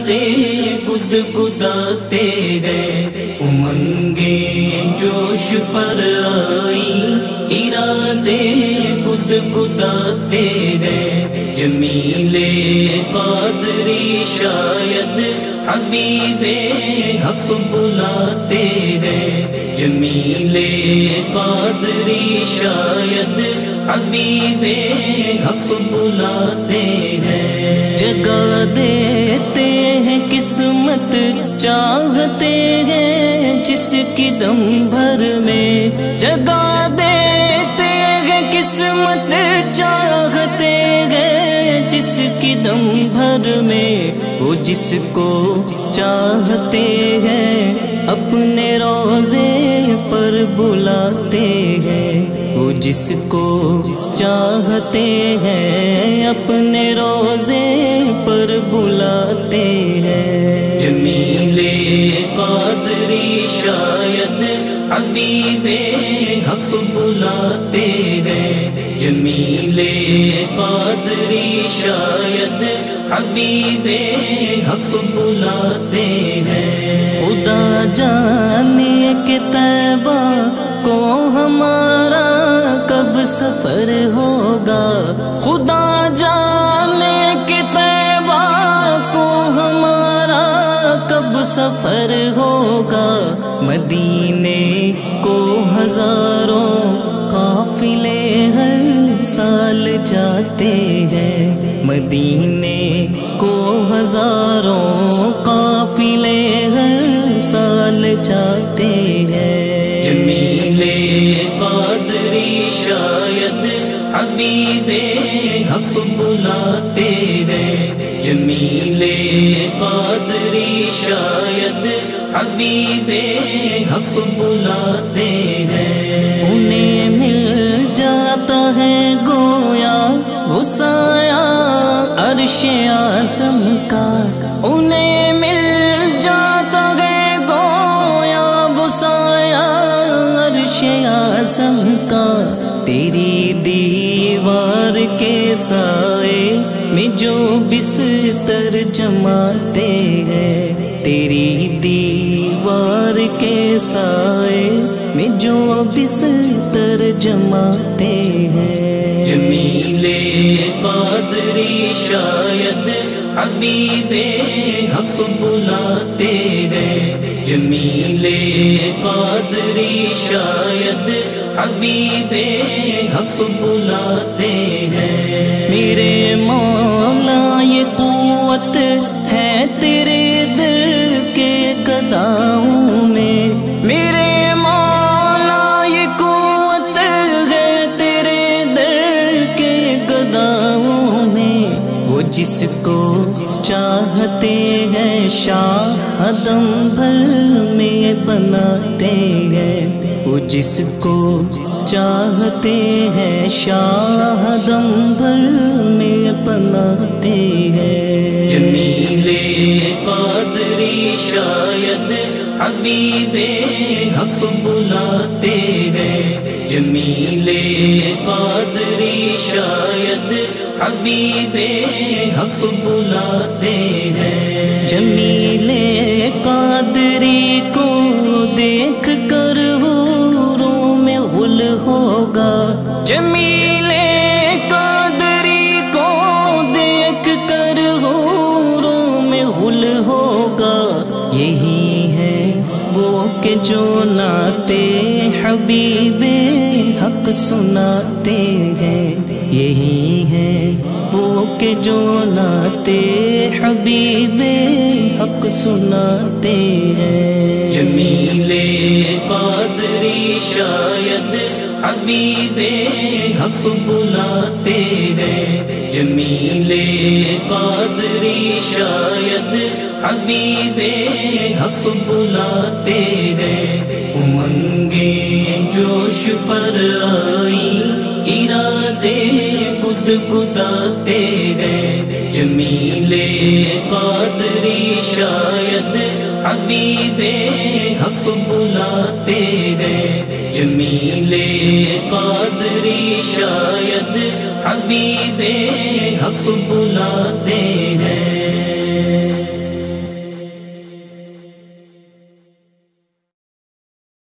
ارادے گدگداتے گئے، امنگیں جوش پر آئی، ارادے گدگداتے گئے، جمیل قادری شاید حبیب حق بلاتے گئے، جمیل قادری شاید حبیب حق بلاتے ہیں، جگا دیتے ہیں قسمت چاہتے ہیں جس کی دم بھر میں، جگا دیتے ہیں قسمت چاہتے ہیں جس کی دم بھر میں، وہ جس کو چاہتے ہیں اپنے روضے پر بلاتے ہیں، وہ جس کو چاہتے ہیں اپنے روضے پر بلاتے ہیں، جمیل قادری شاید حبیب حق بلاتے گئے، جمیل قادری شاید حبیب حق بلاتے ہیں، خدا جانے کہ طیبہ کو ہمارا کب سفر ہوگا، خدا جانے کہ طیبہ کو ہمارا کب سفر ہوگا، مدینے کو ہزاروں قافلے ہر سال جاتے ہیں، مدینے کو ہزاروں قافلے ہر سال جاتے ہیں، جمیل قادری شاید حبیب حق بلاتے گئے، جمیل قادری شاید حبیب حق بلاتے ہیں، انہیں مل جاتا ہے گویا وہ سایہ عرش اعظم کا، انہیں مل جاتا ہے گویا وہ سایہ عرش اعظم کا، تیری دیوار کے سائے میں جو بستر جماتے ہیں، تیری دیوار کے سائے میں جو بستر جماتے ہیں، جمیل قادری شاید حبیب حق بلاتے گئے، جمیل قادری شاید حبیب حق بلاتے ہیں، میرے مولا یہ قوت ہے تیرے در کے گداؤں میں، میرے مولا یہ قوت ہے تیرے در کے گداؤں میں، وہ جس کو چاہتے ہیں شاہ دم بھر میں بناتے ہیں، وہ جس کو چاہتے ہیں شاہ دم بھر میں بناتے ہیں، جمیل قادری شاید حبیب حق بلاتے گئے، جمیل قادری شاید حبیب حق بلاتے ہیں، جمیل قادری کو دیکھ کر حوروں میں غل ہوگا، جمیل قادری کو دیکھ کر حوروں میں غل ہوگا، یہی ہے وہ کہ جو نعتے حبیب حق سناتے ہیں، یہی ہے وہ کہ جو نعتے حبیب حق سناتے ہیں، جمیل قادری شاید حبیب حق بلاتے گئے، جمیل قادری شاید حبیب حق بلاتے گئے، امنگیں جوش پر آئی، ارادے گدگداتے گئے، جمیل قادری شاید حبیب حق بلاتے گئے، جمیل قادری شاید حبیب حق بلاتے ہیں۔